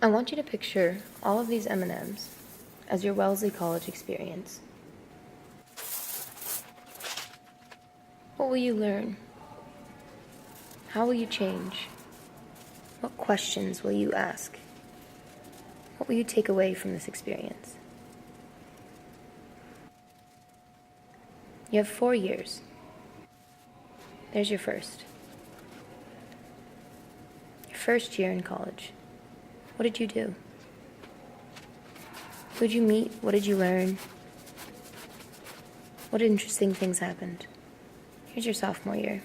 I want you to picture all of these M&Ms as your Wellesley College experience. What will you learn? How will you change? What questions will you ask? What will you take away from this experience? You have 4 years. There's your first. Your first year in college. What did you do? Who did you meet? What did you learn? What interesting things happened? Here's your sophomore year.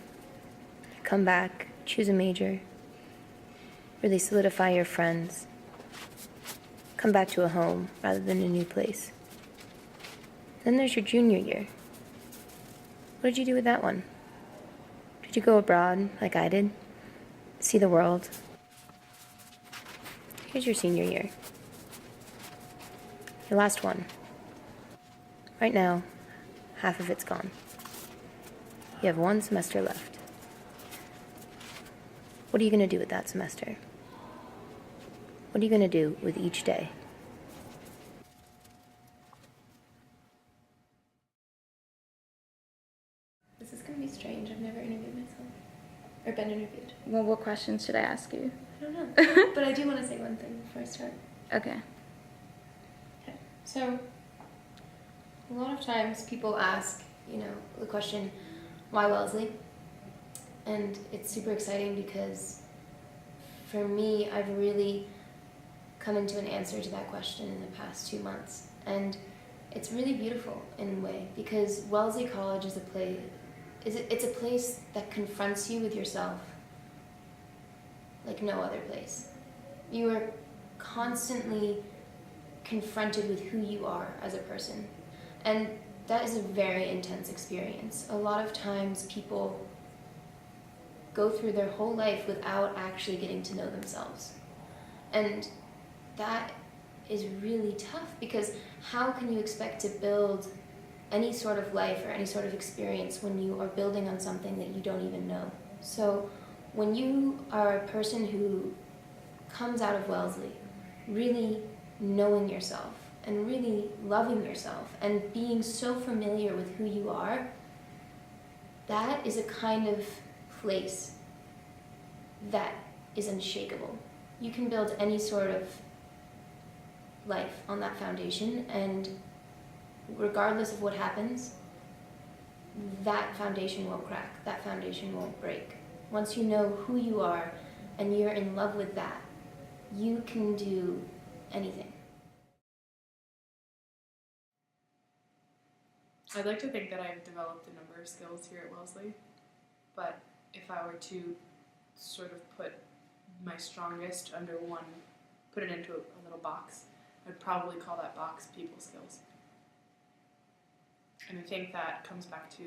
You come back, choose a major, really solidify your friends, come back to a home rather than a new place. Then there's your junior year. What did you do with that one? Did you go abroad like I did? See the world? Here's your senior year. Your last one. Right now, half of it's gone. You have 1 semester left. What are you going to do with that semester? What are you going to do with each day? This is going to be strange. I've never interviewed myself. Or been interviewed. Well, what questions should I ask you? I don't know. But I do want to say one thing before I start. Okay. Okay. So, a lot of times people ask, the question, why Wellesley? And it's super exciting because for me, I've really come into an answer to that question in the past 2 months. And it's really beautiful in a way because Wellesley College is it's a place that confronts you with yourself like no other place. You are constantly confronted with who you are as a person. And that is a very intense experience. A lot of times people go through their whole life without actually getting to know themselves. And that is really tough because how can you expect to build any sort of life or any sort of experience when you are building on something that you don't even know? So when you are a person who comes out of Wellesley really knowing yourself and really loving yourself and being so familiar with who you are, that is a kind of place that is unshakable. You can build any sort of life on that foundation, and regardless of what happens, that foundation won't crack, that foundation won't break. Once you know who you are and you're in love with that, you can do anything. I'd like to think that I've developed a number of skills here at Wellesley, but if I were to sort of put my strongest under one, put it into a little box, I'd probably call that box people skills. And I think that comes back to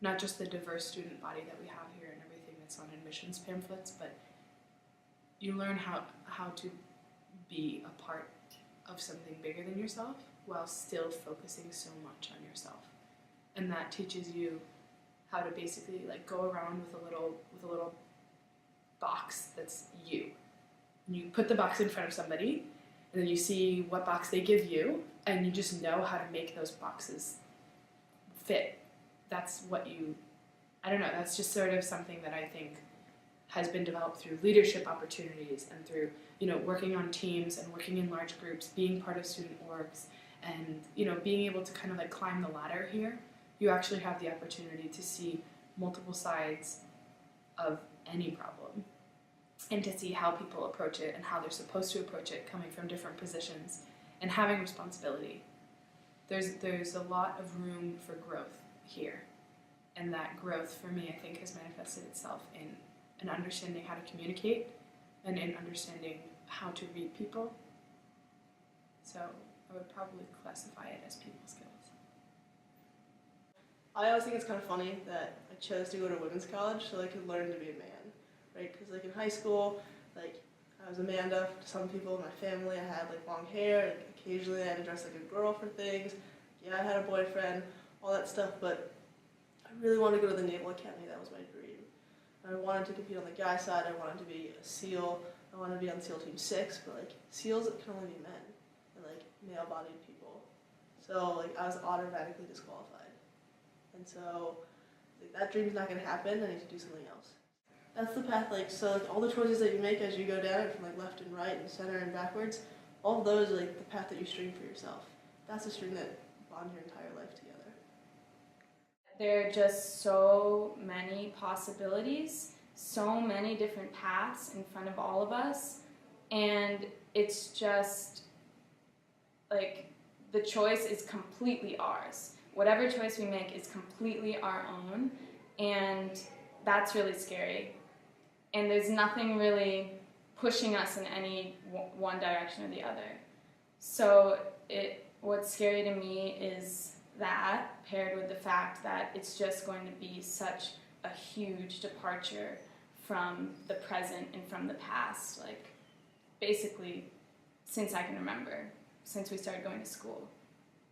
not just the diverse student body that we have here and everything that's on admissions pamphlets, but you learn how to be a part of something bigger than yourself while still focusing so much on yourself. And that teaches you how to basically go around with a little box that's you. And you put the box in front of somebody, and then you see what box they give you, and you just know how to make those boxes fit. That's that's just sort of something that I think has been developed through leadership opportunities and through, working on teams and working in large groups, being part of student orgs, and, being able to kind of climb the ladder here. You actually have the opportunity to see multiple sides of any problem and to see how people approach it and how they're supposed to approach it coming from different positions and having responsibility. There's a lot of room for growth here, and that growth for me I think has manifested itself in an understanding how to communicate and in understanding how to read people. So I would probably classify it as people skills. I always think it's kind of funny that I chose to go to women's college so I could learn to be a man, right? Because in high school, I was Amanda to some people in my family. I had long hair. Occasionally I had to dress like a girl for things. Yeah, I had a boyfriend, all that stuff. But I really wanted to go to the Naval Academy. That was my dream. I wanted to compete on the guy side. I wanted to be a SEAL. I want to be on SEAL Team 6, but like SEALs can only be men and like male-bodied people. So like I was automatically disqualified, and so like, that dream's not gonna happen. I need to do something else. That's the path. Like so, like all the choices that you make as you go down it from like left and right and center and backwards, all of those are like the path that you string for yourself. That's the string that bond your entire life together. There are just so many possibilities, so many different paths in front of all of us, and it's just like the choice is completely ours. Whatever choice we make is completely our own, and that's really scary. And there's nothing really pushing us in any one direction or the other. So what's scary to me is that, paired with the fact that it's just going to be such a huge departure from the present and from the past, like basically since I can remember, since we started going to school.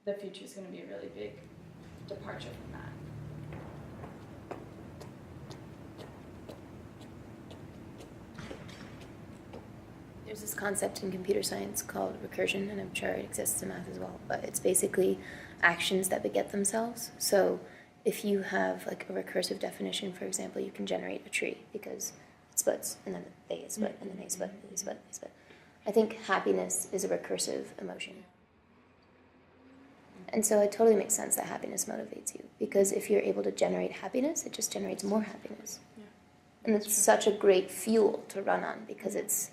The future is going to be a really big departure from that. There's this concept in computer science called recursion, and I'm sure it exists in math as well, but it's basically actions that beget themselves. So if you have like a recursive definition, for example, you can generate a tree because it splits, and then they split, and then they split, and they split, and they split. I think happiness is a recursive emotion. And so it totally makes sense that happiness motivates you, because if you're able to generate happiness, it just generates more happiness. Yeah. And it's such a great fuel to run on because it's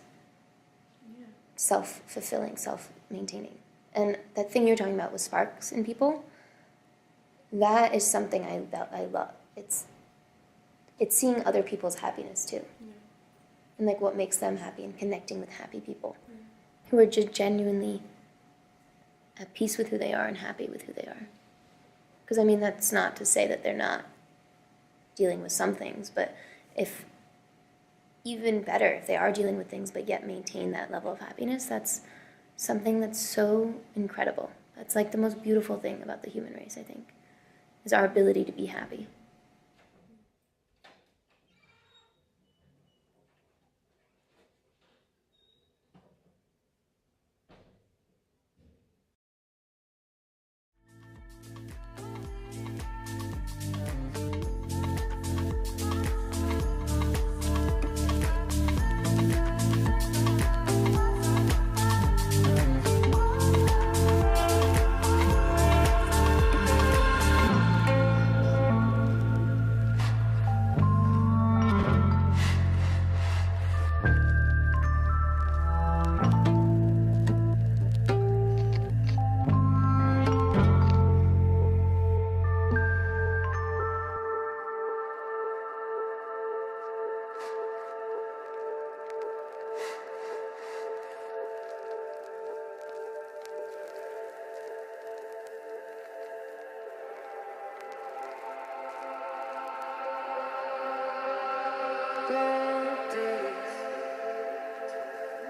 self-fulfilling, self-maintaining. And that thing you're talking about with sparks in people, that is something I love. It's seeing other people's happiness too. Yeah. And like what makes them happy and connecting with happy people who are just genuinely at peace with who they are and happy with who they are. Because I mean, that's not to say that they're not dealing with some things, but if even better, if they are dealing with things but yet maintain that level of happiness, that's something that's so incredible. That's like the most beautiful thing about the human race, I think, is our ability to be happy.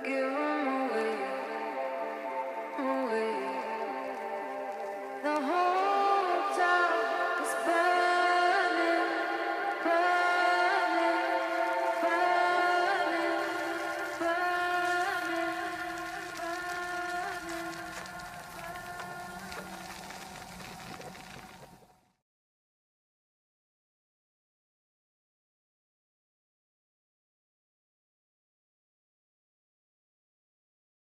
Give